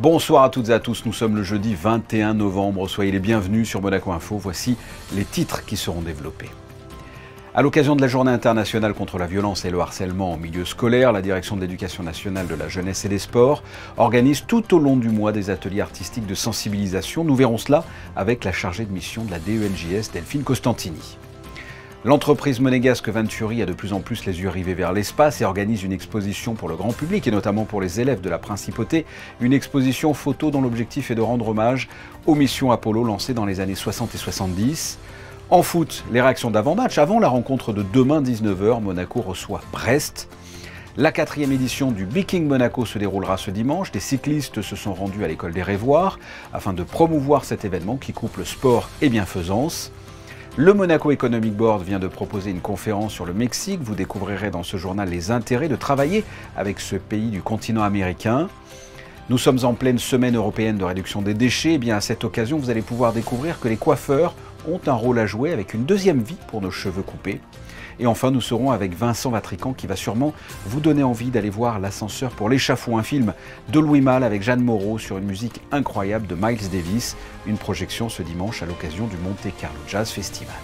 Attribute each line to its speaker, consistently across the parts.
Speaker 1: Bonsoir à toutes et à tous, nous sommes le jeudi 21 novembre, soyez les bienvenus sur Monaco Info, voici les titres qui seront développés. À l'occasion de la Journée internationale contre la violence et le harcèlement en milieu scolaire, la Direction de l'Éducation nationale de la jeunesse et des sports organise tout au long du mois des ateliers artistiques de sensibilisation. Nous verrons cela avec la chargée de mission de la DENJS, Delphine Costantini. L'entreprise monégasque Venturi a de plus en plus les yeux rivés vers l'espace et organise une exposition pour le grand public et notamment pour les élèves de la Principauté, une exposition photo dont l'objectif est de rendre hommage aux missions Apollo lancées dans les années 60 et 70. En foot, les réactions d'avant-match. Avant la rencontre de demain 19h, Monaco reçoit Brest. La 4e édition du Big King Monaco se déroulera ce dimanche. Des cyclistes se sont rendus à l'école des Rêvoirs afin de promouvoir cet événement qui couple sport et bienfaisance. Le Monaco Economic Board vient de proposer une conférence sur le Mexique. Vous découvrirez dans ce journal les intérêts de travailler avec ce pays du continent américain. Nous sommes en pleine semaine européenne de réduction des déchets. Et bien à cette occasion, vous allez pouvoir découvrir que les coiffeurs ont un rôle à jouer avec une deuxième vie pour nos cheveux coupés. Et enfin, nous serons avec Vincent Vatrican qui va sûrement vous donner envie d'aller voir L'Ascenseur pour l'échafaud, un film de Louis Malle avec Jeanne Moreau sur une musique incroyable de Miles Davis. Une projection ce dimanche à l'occasion du Monte Carlo Jazz Festival.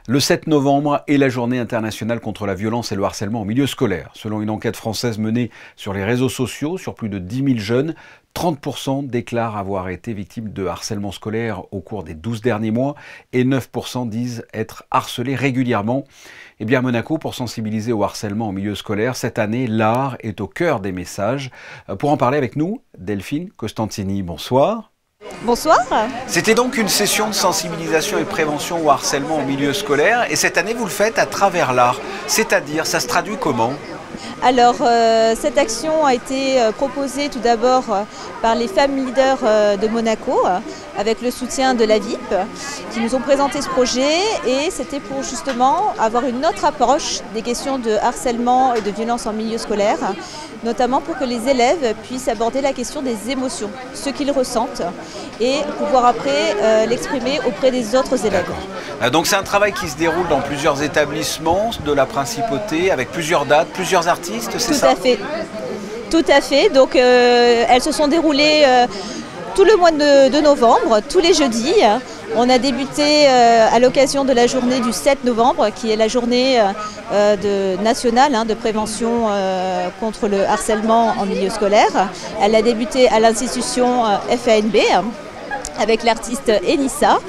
Speaker 1: Le 7 novembre est la journée internationale contre la violence et le harcèlement en milieu scolaire. Selon une enquête française menée sur les réseaux sociaux, sur plus de 10 000 jeunes, 30% déclarent avoir été victimes de harcèlement scolaire au cours des 12 derniers mois et 9% disent être harcelés régulièrement. Eh bien à Monaco, pour sensibiliser au harcèlement en milieu scolaire, cette année, l'art est au cœur des messages. Pour en parler avec nous, Delphine Costantini, bonsoir.
Speaker 2: Bonsoir.
Speaker 1: C'était donc une session de sensibilisation et prévention au harcèlement en milieu scolaire et cette année vous le faites à travers l'art, c'est-à-dire ça se traduit comment ?
Speaker 2: Alors cette action a été proposée tout d'abord par les femmes leaders de Monaco avec le soutien de la VIP qui nous ont présenté ce projet et c'était pour justement avoir une autre approche des questions de harcèlement et de violence en milieu scolaire, notamment pour que les élèves puissent aborder la question des émotions, ce qu'ils ressentent et pouvoir après l'exprimer auprès des autres élèves.
Speaker 1: Donc c'est un travail qui se déroule dans plusieurs établissements de la Principauté avec plusieurs dates, plusieurs artistes, c'est ça ?
Speaker 2: Tout à fait. Tout à fait. Donc elles se sont déroulées tout le mois de novembre, tous les jeudis. On a débuté à l'occasion de la journée du 7 novembre, qui est la journée nationale de prévention contre le harcèlement en milieu scolaire. Elle a débuté à l'institution FANB avec l'artiste Enissa.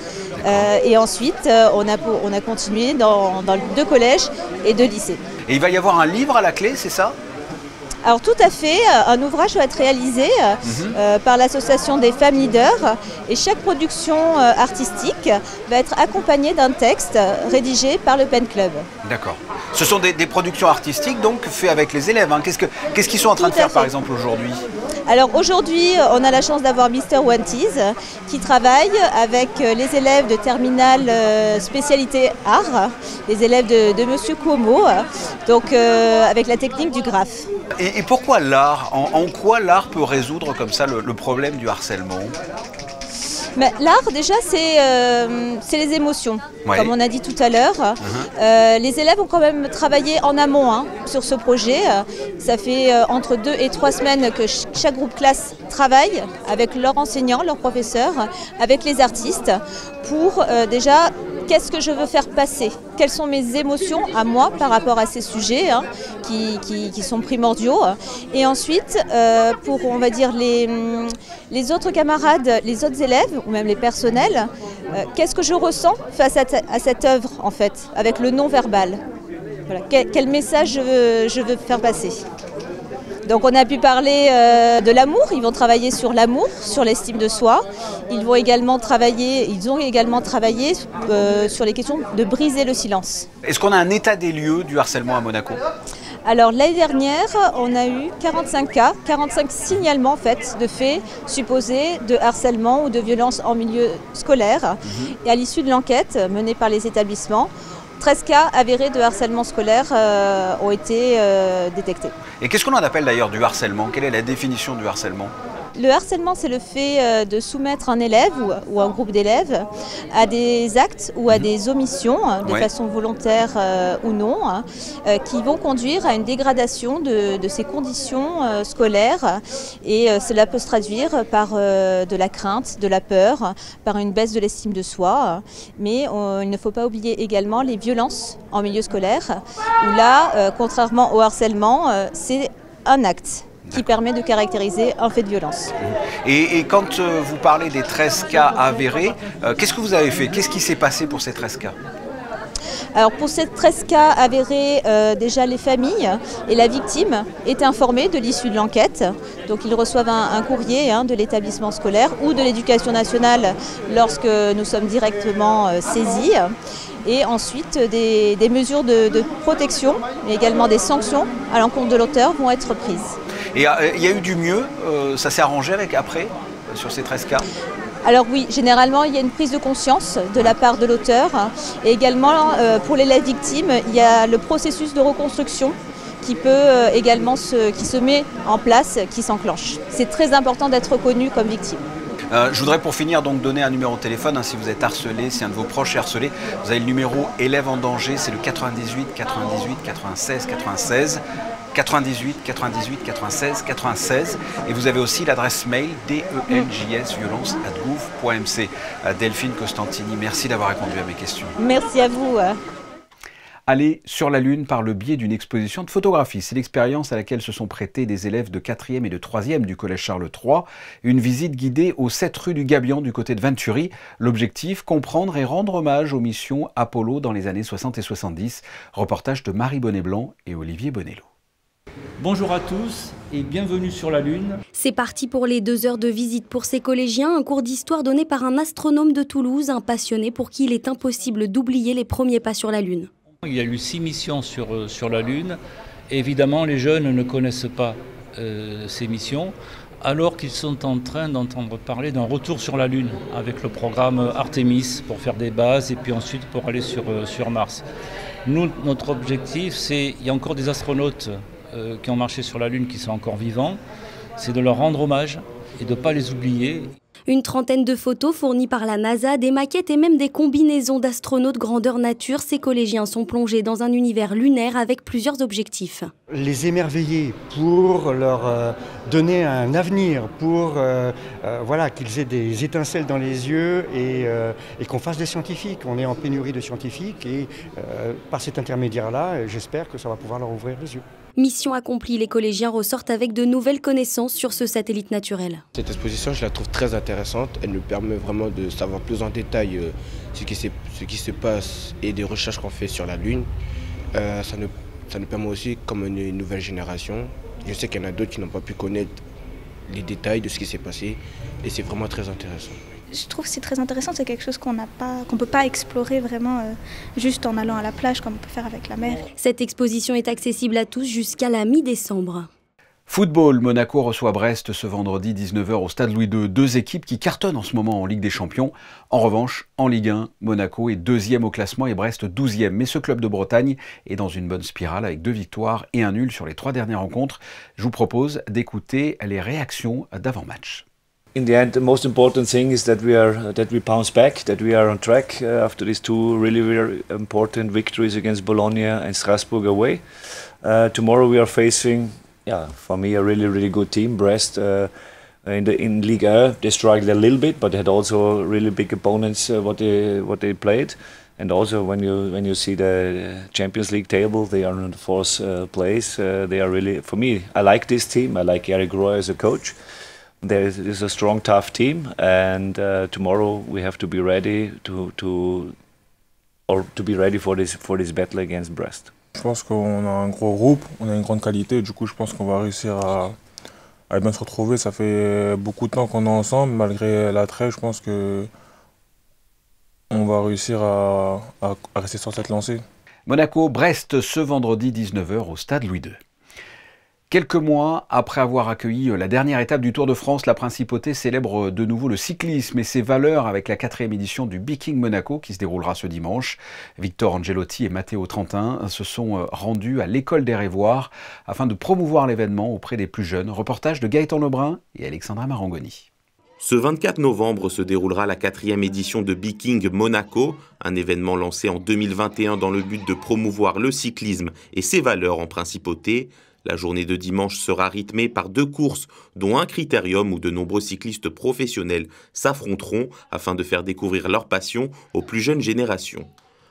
Speaker 2: Et ensuite, on a continué dans 2 collèges et 2 lycées.
Speaker 1: Et il va y avoir un livre à la clé, c'est ça ?
Speaker 2: Alors tout à fait, un ouvrage va être réalisé par l'association des femmes leaders et chaque production artistique va être accompagnée d'un texte rédigé par le Pen Club.
Speaker 1: D'accord. Ce sont des productions artistiques donc faites avec les élèves. Hein. Qu'est-ce qu'ils sont en train de faire par exemple aujourd'hui ?
Speaker 2: Alors aujourd'hui, on a la chance d'avoir Mr. Wanties qui travaille avec les élèves de terminale spécialité art, les élèves de Monsieur Cuomo, donc avec la technique du graphe.
Speaker 1: Et pourquoi l'art ? En quoi l'art peut résoudre comme ça le problème du harcèlement ?
Speaker 2: L'art, déjà, c'est les émotions, ouais. Comme on a dit tout à l'heure. Les élèves ont quand même travaillé en amont sur ce projet. Ça fait entre 2 et 3 semaines que chaque groupe classe travaille avec leurs enseignants, leurs professeurs, avec les artistes, pour déjà, qu'est-ce que je veux faire passer ? Quelles sont mes émotions à moi par rapport à ces sujets qui sont primordiaux ? Et ensuite, pour, on va dire, les autres camarades, les autres élèves ou même les personnels, qu'est-ce que je ressens face à cette œuvre en fait, avec le non-verbal ? Voilà. Quel message je veux faire passer ? Donc on a pu parler de l'amour, ils vont travailler sur l'amour, sur l'estime de soi. Ils ont également travaillé sur les questions de briser le silence.
Speaker 1: Est-ce qu'on a un état des lieux du harcèlement à Monaco ?
Speaker 2: Alors l'année dernière, on a eu 45 cas, 45 signalements en fait, de faits supposés de harcèlement ou de violence en milieu scolaire. Et à l'issue de l'enquête menée par les établissements, 13 cas avérés de harcèlement scolaire ont été détectés.
Speaker 1: Et qu'est-ce qu'on en appelle d'ailleurs du harcèlement ? Quelle est la définition du harcèlement ?
Speaker 2: Le harcèlement, c'est le fait de soumettre un élève ou un groupe d'élèves à des actes ou à des omissions, de façon volontaire ou non, qui vont conduire à une dégradation de ses conditions scolaires. Et cela peut se traduire par de la crainte, de la peur, par une baisse de l'estime de soi. Mais il ne faut pas oublier également les violences en milieu scolaire, où là, contrairement au harcèlement, c'est un acte qui permet de caractériser un fait de violence.
Speaker 1: Et quand vous parlez des 13 cas avérés, qu'est-ce que vous avez fait? Qu'est-ce qui s'est passé pour ces 13 cas?
Speaker 2: Alors pour ces 13 cas avérés, déjà les familles et la victime étaient informées de l'issue de l'enquête. Donc ils reçoivent un courrier de l'établissement scolaire ou de l'éducation nationale lorsque nous sommes directement saisis. Et ensuite, des mesures de protection, mais également des sanctions à l'encontre de l'auteur vont être prises.
Speaker 1: Et il y a eu du mieux, ça s'est arrangé après, sur ces 13 cas?
Speaker 2: Alors oui, généralement, il y a une prise de conscience de la part de l'auteur. Et également, pour l'élève victime, il y a le processus de reconstruction qui peut également qui se met en place, qui s'enclenche. C'est très important d'être reconnu comme victime.
Speaker 1: Je voudrais pour finir donc donner un numéro de téléphone, si vous êtes harcelé, si un de vos proches est harcelé, vous avez le numéro élève en danger, c'est le 98 98 96 96, 98 98 96 96, et vous avez aussi l'adresse mail denjsviolence@gouv.mc. Delphine Costantini, merci d'avoir répondu à mes questions.
Speaker 2: Merci à vous.
Speaker 1: Aller sur la Lune par le biais d'une exposition de photographie. C'est l'expérience à laquelle se sont prêtés des élèves de 4e et de 3e du collège Charles III. Une visite guidée aux 7 rues du Gabian du côté de Venturi. L'objectif, comprendre et rendre hommage aux missions Apollo dans les années 60 et 70. Reportage de Marie Bonnet-Blanc et Olivier Bonello.
Speaker 3: Bonjour à tous et bienvenue sur la Lune.
Speaker 4: C'est parti pour les 2 heures de visite pour ces collégiens, un cours d'histoire donné par un astronome de Toulouse, un passionné pour qui il est impossible d'oublier les premiers pas sur la Lune.
Speaker 3: Il y a eu 6 missions sur la Lune. Évidemment, les jeunes ne connaissent pas ces missions, alors qu'ils sont en train d'entendre parler d'un retour sur la Lune avec le programme Artemis pour faire des bases et puis ensuite pour aller sur Mars. Nous, notre objectif, il y a encore des astronautes qui ont marché sur la Lune qui sont encore vivants, c'est de leur rendre hommage et de ne pas les oublier.
Speaker 4: Une trentaine de photos fournies par la NASA, des maquettes et même des combinaisons d'astronautes grandeur nature. Ces collégiens sont plongés dans un univers lunaire avec plusieurs objectifs.
Speaker 5: Les émerveiller pour leur donner un avenir, pour voilà, qu'ils aient des étincelles dans les yeux et qu'on fasse des scientifiques. On est en pénurie de scientifiques et par cet intermédiaire-là, j'espère que ça va pouvoir leur ouvrir les yeux.
Speaker 4: Mission accomplie, les collégiens ressortent avec de nouvelles connaissances sur ce satellite naturel.
Speaker 6: Cette exposition, je la trouve très intéressante. Elle nous permet vraiment de savoir plus en détail ce qui se passe et des recherches qu'on fait sur la Lune. Ça nous permet aussi, comme une nouvelle génération, je sais qu'il y en a d'autres qui n'ont pas pu connaître les détails de ce qui s'est passé et c'est vraiment très intéressant.
Speaker 7: Je trouve que c'est très intéressant, c'est quelque chose qu'on ne peut pas explorer vraiment juste en allant à la plage comme on peut faire avec la mer.
Speaker 4: Cette exposition est accessible à tous jusqu'à la mi-décembre.
Speaker 1: Football, Monaco reçoit Brest ce vendredi 19h au Stade Louis II. 2 équipes qui cartonnent en ce moment en Ligue des Champions. En revanche, en Ligue 1, Monaco est 2e au classement et Brest 12e. Mais ce club de Bretagne est dans une bonne spirale avec 2 victoires et un nul sur les 3 dernières rencontres. Je vous propose d'écouter les réactions d'avant-match.
Speaker 8: In the end, the most important thing is that we bounce back, that we are on track after these 2 really very important victories against Bologna and Strasbourg away. Tomorrow we are facing, for me, a really good team. Brest in Ligue 1, they struggled a little bit, but they had also really big opponents what they played. And also when you see the Champions League table, they are in the 4th place. They are really, for me, I like this team. I like Eric Roy as a coach. There is a strong, tough team, and tomorrow we have to be ready to be ready for this battle against Brest.
Speaker 9: Je pense qu'on a un gros groupe, on a une grande qualité, du coup je pense qu'on va réussir à bien se retrouver. Ça fait beaucoup de temps qu'on est ensemble, malgré la trêve, je pense que on va réussir à rester sur cette lancée.
Speaker 1: Monaco-Brest ce vendredi 19h au Stade Louis II. Quelques mois après avoir accueilli la dernière étape du Tour de France, la Principauté célèbre de nouveau le cyclisme et ses valeurs avec la 4e édition du Bee King Monaco qui se déroulera ce dimanche. Victor Angelotti et Matteo Trentin se sont rendus à l'école des Révoirs afin de promouvoir l'événement auprès des plus jeunes. Reportage de Gaëtan Lebrun et Alexandra Marangoni.
Speaker 10: Ce 24 novembre se déroulera la 4e édition de Bee King Monaco, un événement lancé en 2021 dans le but de promouvoir le cyclisme et ses valeurs en Principauté. La journée de dimanche sera rythmée par 2 courses, dont un critérium où de nombreux cyclistes professionnels s'affronteront afin de faire découvrir leur passion aux plus jeunes générations.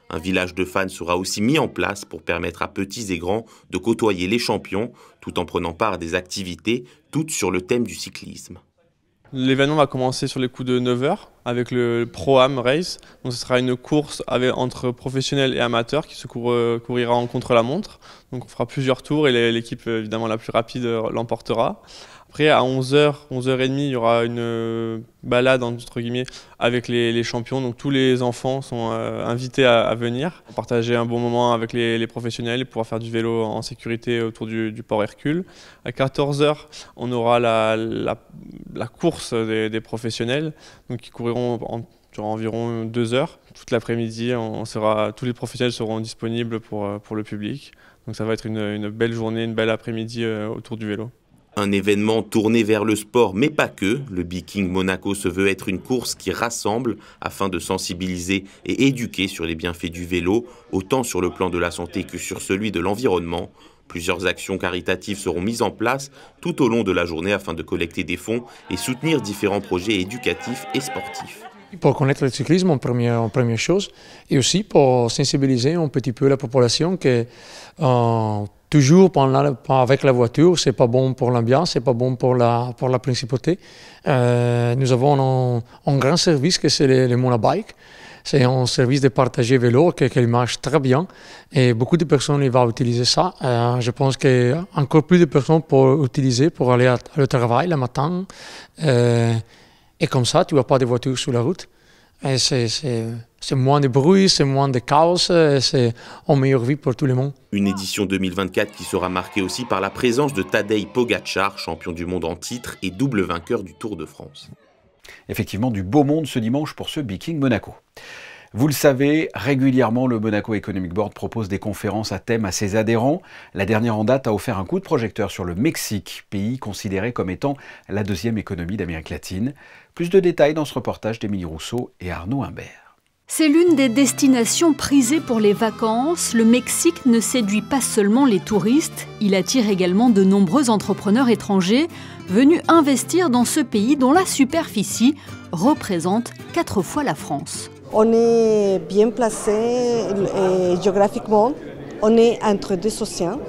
Speaker 10: Un village de fans sera aussi mis en place pour permettre à petits et grands de côtoyer les champions, tout en prenant part à des activités, toutes sur le thème du cyclisme.
Speaker 11: L'événement va commencer sur les coups de 9 h avec le Pro-Am Race. Donc ce sera une course entre professionnels et amateurs qui se courira en contre-la-montre. Donc on fera plusieurs tours et l'équipe évidemment la plus rapide l'emportera. Après à 11 h, 11 h 30, il y aura une balade entre guillemets avec les champions. Donc tous les enfants sont invités à venir, partager un bon moment avec les professionnels et pouvoir faire du vélo en sécurité autour du port Hercule. À 14 h, on aura la course des professionnels donc qui couriront durant environ 2 heures. Toute l'après-midi, tous les professionnels seront disponibles pour le public. Donc ça va être une belle journée, une belle après-midi autour du vélo.
Speaker 10: Un événement tourné vers le sport, mais pas que. Le Bee King Monaco se veut être une course qui rassemble afin de sensibiliser et éduquer sur les bienfaits du vélo, autant sur le plan de la santé que sur celui de l'environnement. Plusieurs actions caritatives seront mises en place tout au long de la journée afin de collecter des fonds et soutenir différents projets éducatifs et sportifs.
Speaker 12: Pour connaître le cyclisme en première chose, et aussi pour sensibiliser un petit peu la population que toujours avec la voiture, c'est pas bon pour l'ambiance, c'est pas bon pour la principauté. Nous avons un grand service que c'est le monobike. C'est un service de partager vélo qui marche très bien et beaucoup de personnes vont utiliser ça. Je pense qu'encore plus de personnes peuvent l'utiliser pour aller au travail le matin. Et comme ça, tu n'as pas de voitures sur la route. C'est moins de bruit, c'est moins de chaos, c'est une meilleure vie pour tout le monde.
Speaker 10: Une édition 2024 qui sera marquée aussi par la présence de Tadej Pogačar, champion du monde en titre et double vainqueur du Tour de France.
Speaker 1: Effectivement, du beau monde ce dimanche pour ce Bee King Monaco. Vous le savez, régulièrement, le Monaco Economic Board propose des conférences à thème à ses adhérents. La dernière en date a offert un coup de projecteur sur le Mexique, pays considéré comme étant la 2e économie d'Amérique latine. Plus de détails dans ce reportage d'Émilie Rousseau et Arnaud Imbert.
Speaker 13: C'est l'une des destinations prisées pour les vacances. Le Mexique ne séduit pas seulement les touristes, il attire également de nombreux entrepreneurs étrangers venus investir dans ce pays dont la superficie représente 4 fois la France.
Speaker 14: On est bien placé géographiquement, on est entre 2 océans,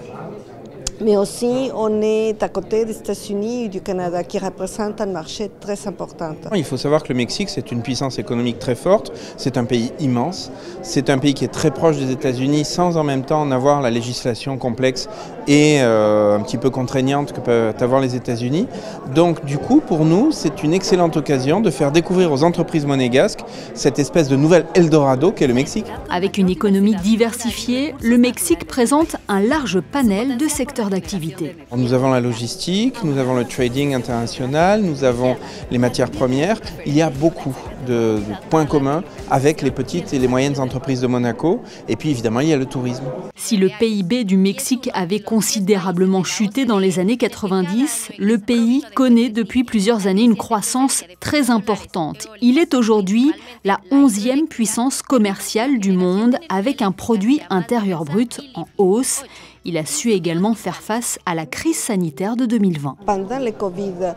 Speaker 14: mais aussi on est à côté des États-Unis et du Canada qui représentent un marché très important.
Speaker 15: Il faut savoir que le Mexique, c'est une puissance économique très forte, c'est un pays immense, c'est un pays qui est très proche des États-Unis sans en même temps en avoir la législation complexe et un petit peu contraignante que peuvent avoir les États-Unis. Donc du coup, pour nous, c'est une excellente occasion de faire découvrir aux entreprises monégasques cette espèce de nouvelle Eldorado qu'est le Mexique.
Speaker 13: Avec une économie diversifiée, le Mexique présente un large panel de secteurs d'activité.
Speaker 15: Nous avons la logistique, nous avons le trading international, nous avons les matières premières. Il y a beaucoup de points communs avec les petites et les moyennes entreprises de Monaco. Et puis évidemment, il y a le tourisme.
Speaker 13: Si le PIB du Mexique avait considérablement chuté dans les années 90, le pays connaît depuis plusieurs années une croissance très importante. Il est aujourd'hui la 11e puissance commerciale du monde avec un produit intérieur brut en hausse. Il a su également faire face à la crise sanitaire de 2020.
Speaker 14: Pendant le Covid,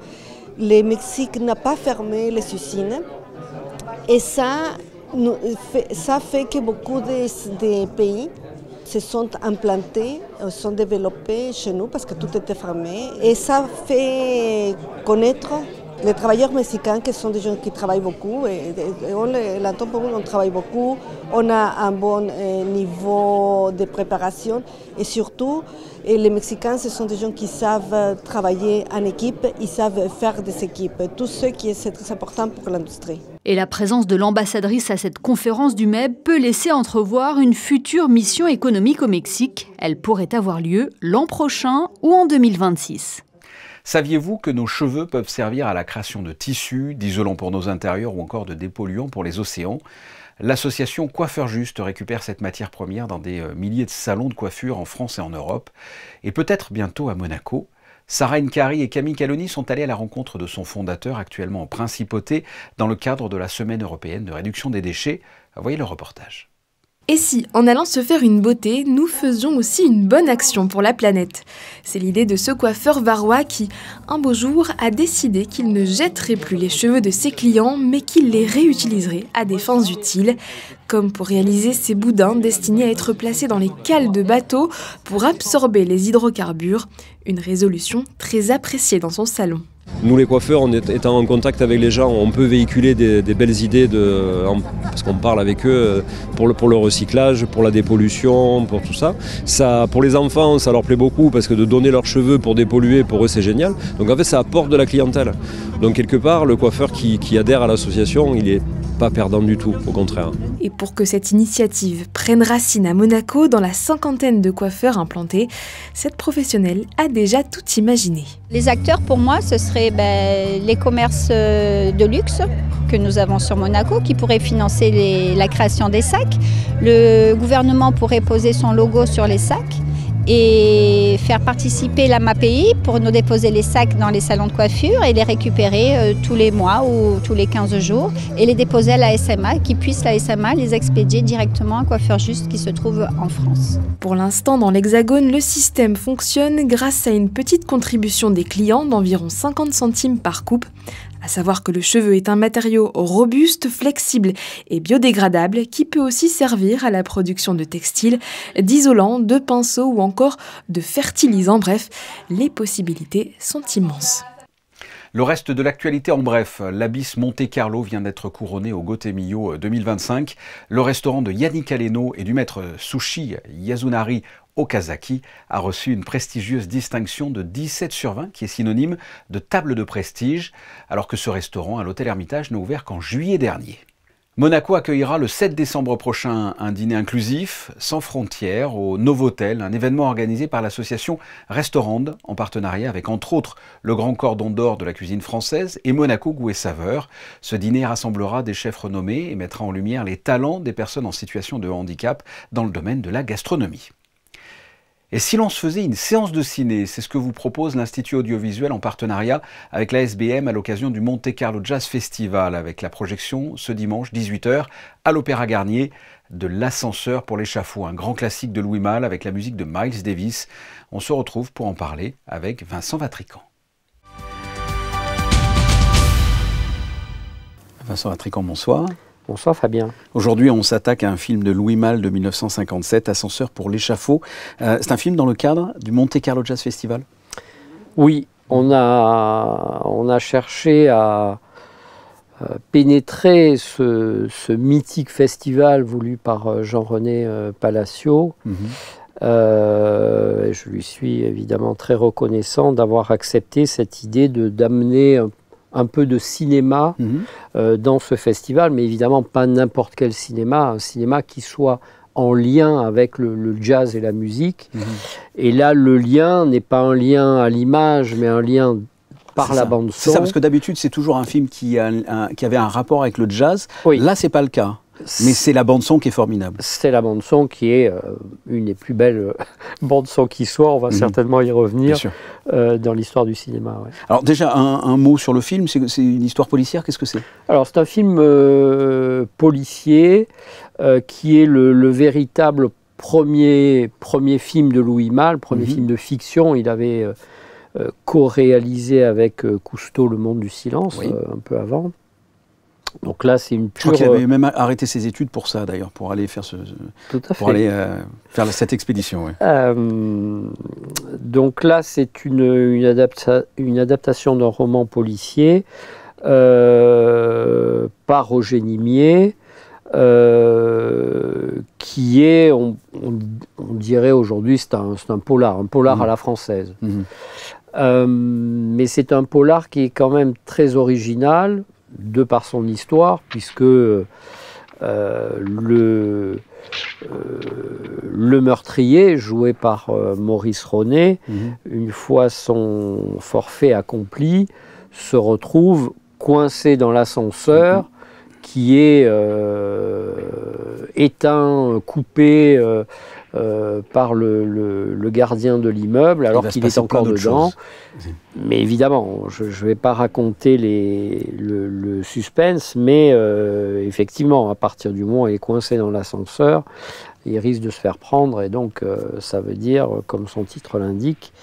Speaker 14: le Mexique n'a pas fermé les usines et ça fait que beaucoup de pays se sont implantés, se sont développés chez nous parce que tout était fermé. Et ça fait connaître les travailleurs mexicains qui sont des gens qui travaillent beaucoup. Et on travaille beaucoup, on a un bon niveau de préparation et surtout, les Mexicains, ce sont des gens qui savent travailler en équipe, ils savent faire des équipes. Tout ce qui est très important pour l'industrie.
Speaker 13: Et la présence de l'ambassadrice à cette conférence du MEB peut laisser entrevoir une future mission économique au Mexique. Elle pourrait avoir lieu l'an prochain ou en 2026.
Speaker 1: Saviez-vous que nos cheveux peuvent servir à la création de tissus, d'isolants pour nos intérieurs ou encore de dépolluants pour les océans? L'association Coiffeurs Juste récupère cette matière première dans des milliers de salons de coiffure en France et en Europe, et peut-être bientôt à Monaco. Sarah Nkari et Camille Caloni sont allées à la rencontre de son fondateur, actuellement en principauté, dans le cadre de la Semaine européenne de réduction des déchets. Voyez le reportage.
Speaker 16: Et si, en allant se faire une beauté, nous faisions aussi une bonne action pour la planète? C'est l'idée de ce coiffeur varois qui, un beau jour, a décidé qu'il ne jetterait plus les cheveux de ses clients, mais qu'il les réutiliserait à des fins utiles, comme pour réaliser ces boudins destinés à être placés dans les cales de bateaux pour absorber les hydrocarbures, une résolution très appréciée dans son salon.
Speaker 17: Nous les coiffeurs, en étant en contact avec les gens, on peut véhiculer des belles idées parce qu'on parle avec eux pour le recyclage, pour la dépollution, pour tout ça. Pour les enfants, ça leur plaît beaucoup parce que de donner leurs cheveux pour dépolluer, pour eux c'est génial. Donc en fait ça apporte de la clientèle. Donc quelque part, le coiffeur qui adhère à l'association, il n'est pas perdant du tout, au contraire.
Speaker 16: Et pour que cette initiative prenne racine à Monaco, dans la 50aine de coiffeurs implantés, cette professionnelle a déjà tout imaginé.
Speaker 2: Les acteurs, pour moi, ce seraient les commerces de luxe que nous avons sur Monaco, qui pourraient financer la création des sacs. Le gouvernement pourrait poser son logo sur les sacs et faire participer la MAPI pour nous déposer les sacs dans les salons de coiffure et les récupérer tous les mois ou tous les 15 jours et les déposer à la SMA, qui puisse la SMA les expédier directement à Coiffeurs Juste qui se trouve en France.
Speaker 16: Pour l'instant, dans l'Hexagone, le système fonctionne grâce à une petite contribution des clients d'environ 50 centimes par coupe. À savoir que le cheveu est un matériau robuste, flexible et biodégradable qui peut aussi servir à la production de textiles, d'isolants, de pinceaux ou encore de fertilisants. Bref, les possibilités sont immenses.
Speaker 1: Le reste de l'actualité en bref, l'Abyss Monte Carlo vient d'être couronné au Gotemio 2025. Le restaurant de Yannick Aleno et du maître sushi Yasunari Okazaki a reçu une prestigieuse distinction de 17 sur 20 qui est synonyme de table de prestige, alors que ce restaurant à l'hôtel Hermitage n'a ouvert qu'en juillet dernier. Monaco accueillera le 7 décembre prochain un dîner inclusif, sans frontières, au Novotel, un événement organisé par l'association Restaurant en partenariat avec entre autres le Grand Cordon d'Or de la cuisine française et Monaco Goût et Saveur. Ce dîner rassemblera des chefs renommés et mettra en lumière les talents des personnes en situation de handicap dans le domaine de la gastronomie. Et si l'on se faisait une séance de ciné, c'est ce que vous propose l'Institut audiovisuel en partenariat avec la SBM à l'occasion du Monte Carlo Jazz Festival, avec la projection ce dimanche 18h à l'Opéra Garnier de L'Ascenseur pour l'échafaud, un grand classique de Louis Malle avec la musique de Miles Davis. On se retrouve pour en parler avec Vincent Vatrican. Vincent Vatrican, bonsoir.
Speaker 18: Bonsoir Fabien.
Speaker 1: Aujourd'hui, on s'attaque à un film de Louis Malle de 1957, Ascenseur pour l'échafaud. C'est un film dans le cadre du Monte Carlo Jazz Festival?
Speaker 18: Oui, on a cherché à pénétrer ce mythique festival voulu par Jean-René Palacio. Je lui suis évidemment très reconnaissant d'avoir accepté cette idée d'amener un peu de cinéma dans ce festival, mais évidemment pas n'importe quel cinéma, un cinéma qui soit en lien avec le jazz et la musique. Et là, le lien n'est pas un lien à l'image, mais un lien par la bande-son.
Speaker 1: C'est ça, parce que d'habitude, c'est toujours un film qui avait un rapport avec le jazz.
Speaker 18: Oui.
Speaker 1: Là, c'est pas le cas. Mais c'est la bande-son qui est formidable.
Speaker 18: C'est la bande-son qui est une des plus belles bandes-son qui soit. On va certainement y revenir dans l'histoire du cinéma. Ouais.
Speaker 1: Alors déjà, un mot sur le film. C'est une histoire policière. Qu'est-ce que c'est?
Speaker 18: Alors c'est un film policier qui est le véritable premier film de Louis Malle, premier film de fiction. Il avait co-réalisé avec Cousteau Le Monde du Silence, un peu avant. Donc là, c'est une pure...
Speaker 1: Je crois qu'il avait même arrêté ses études pour ça, d'ailleurs, pour aller faire faire cette expédition. Ouais.
Speaker 18: Donc là, c'est une adaptation d'un roman policier par Roger Nimier, qui est, on dirait aujourd'hui, c'est un polar à la française. Mais c'est un polar qui est quand même très original, de par son histoire, puisque le meurtrier, joué par Maurice Ronet, une fois son forfait accompli, se retrouve coincé dans l'ascenseur qui est éteint, coupé par le gardien de l'immeuble alors qu'il est encore dedans. Mais évidemment, je ne vais pas raconter le suspense, mais effectivement, à partir du moment où il est coincé dans l'ascenseur, il risque de se faire prendre, et donc ça veut dire, comme son titre l'indique,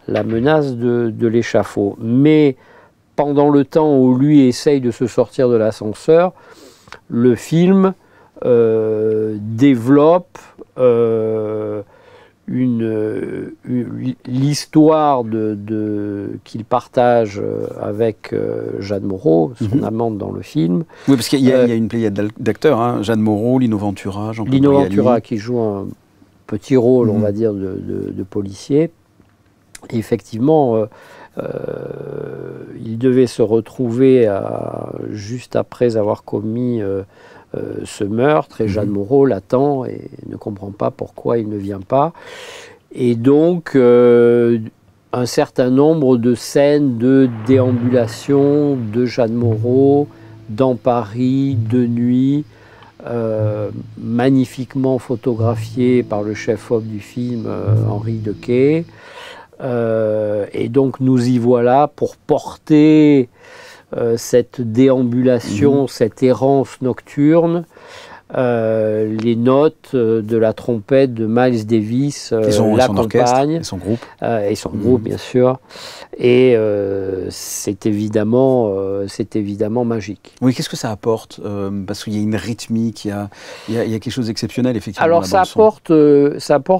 Speaker 18: la menace de l'échafaud. Mais pendant le temps où lui essaye de se sortir de l'ascenseur, le film développe l'histoire qu'il partage avec Jeanne Moreau, son amante dans le film.
Speaker 1: Oui, parce qu'il y a une pléiade d'acteurs, hein, Jeanne Moreau, Lino Ventura, Jean-Claude
Speaker 18: Lino
Speaker 1: Brialy.
Speaker 18: Ventura qui joue un petit rôle, on va dire, de policier. Et effectivement, il devait se retrouver juste après avoir commis ce meurtre, et Jeanne Moreau l'attend et ne comprend pas pourquoi il ne vient pas. Et donc, un certain nombre de scènes de déambulation de Jeanne Moreau dans Paris, de nuit, magnifiquement photographiées par le chef-op du film, Henri Dequet. Et donc nous y voilà pour porter cette déambulation, cette errance nocturne, les notes de la trompette de Miles Davis l'accompagnent.
Speaker 1: Et son groupe.
Speaker 18: Et son groupe, bien sûr. Et c'est évidemment magique.
Speaker 1: Oui, qu'est-ce que ça apporte parce qu'il y a une rythmique, il y a quelque chose d'exceptionnel, effectivement.
Speaker 18: Alors ça apporte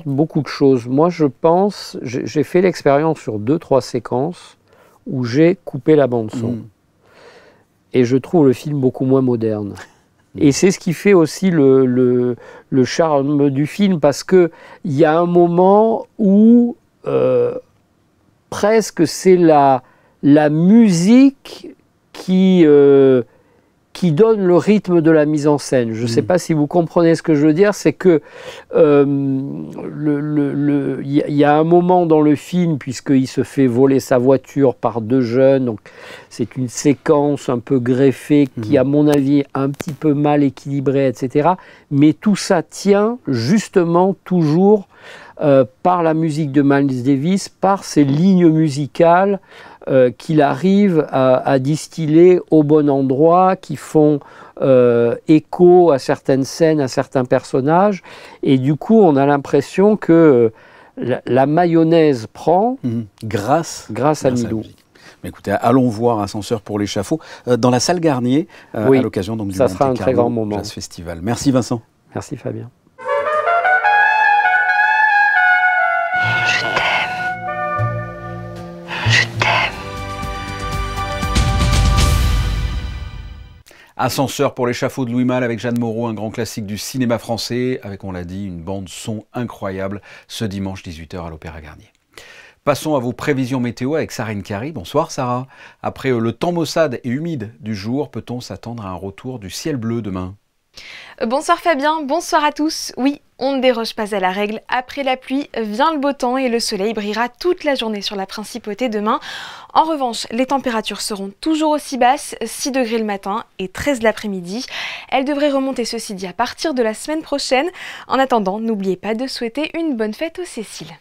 Speaker 18: beaucoup de choses. Moi, je pense, j'ai fait l'expérience sur 2-3 séquences où j'ai coupé la bande-son. Et je trouve le film beaucoup moins moderne. Et c'est ce qui fait aussi le charme du film, parce qu'il y a un moment où presque c'est la musique qui donne le rythme de la mise en scène. Je ne sais pas si vous comprenez ce que je veux dire, c'est que y a un moment dans le film, puisqu'il se fait voler sa voiture par 2 jeunes, donc c'est une séquence un peu greffée qui, à mon avis, est un petit peu mal équilibrée, etc. Mais tout ça tient justement toujours par la musique de Miles Davis, par ces lignes musicales qu'il arrive à distiller au bon endroit, qui font écho à certaines scènes, à certains personnages. Et du coup, on a l'impression que la mayonnaise prend grâce à Milou.
Speaker 1: Mais écoutez, allons voir Ascenseur pour l'échafaud dans la salle Garnier à l'occasion du
Speaker 18: ça sera un très grand moment.
Speaker 1: Jazz Festival. Merci Vincent.
Speaker 18: Merci Fabien.
Speaker 1: Ascenseur pour l'échafaud de Louis Malle avec Jeanne Moreau, un grand classique du cinéma français, avec, on l'a dit, une bande son incroyable, ce dimanche 18h à l'Opéra Garnier. Passons à vos prévisions météo avec Sarah Nkari. Bonsoir Sarah. Après le temps maussade et humide du jour, peut-on s'attendre à un retour du ciel bleu demain ?
Speaker 16: Bonsoir Fabien, bonsoir à tous. Oui, on ne déroge pas à la règle. Après la pluie, vient le beau temps et le soleil brillera toute la journée sur la principauté demain. En revanche, les températures seront toujours aussi basses, 6 degrés le matin et 13 l'après-midi. Elles devraient remonter, ceci dit, à partir de la semaine prochaine. En attendant, n'oubliez pas de souhaiter une bonne fête aux Céciles.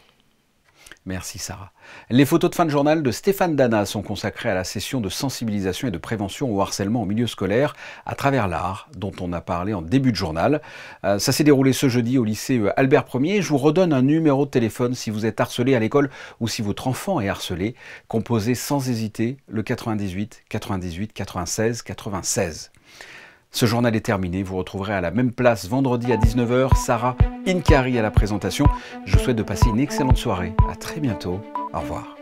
Speaker 1: Merci Sarah. Les photos de fin de journal de Stéphane Dana sont consacrées à la session de sensibilisation et de prévention au harcèlement en milieu scolaire à travers l'art, dont on a parlé en début de journal. Ça s'est déroulé ce jeudi au lycée Albert Ier. Je vous redonne un numéro de téléphone si vous êtes harcelé à l'école ou si votre enfant est harcelé. Composez sans hésiter le 98 98 96 96. Ce journal est terminé, vous retrouverez à la même place vendredi à 19h Sarah Nkari à la présentation. Je vous souhaite de passer une excellente soirée. À très bientôt. Au revoir.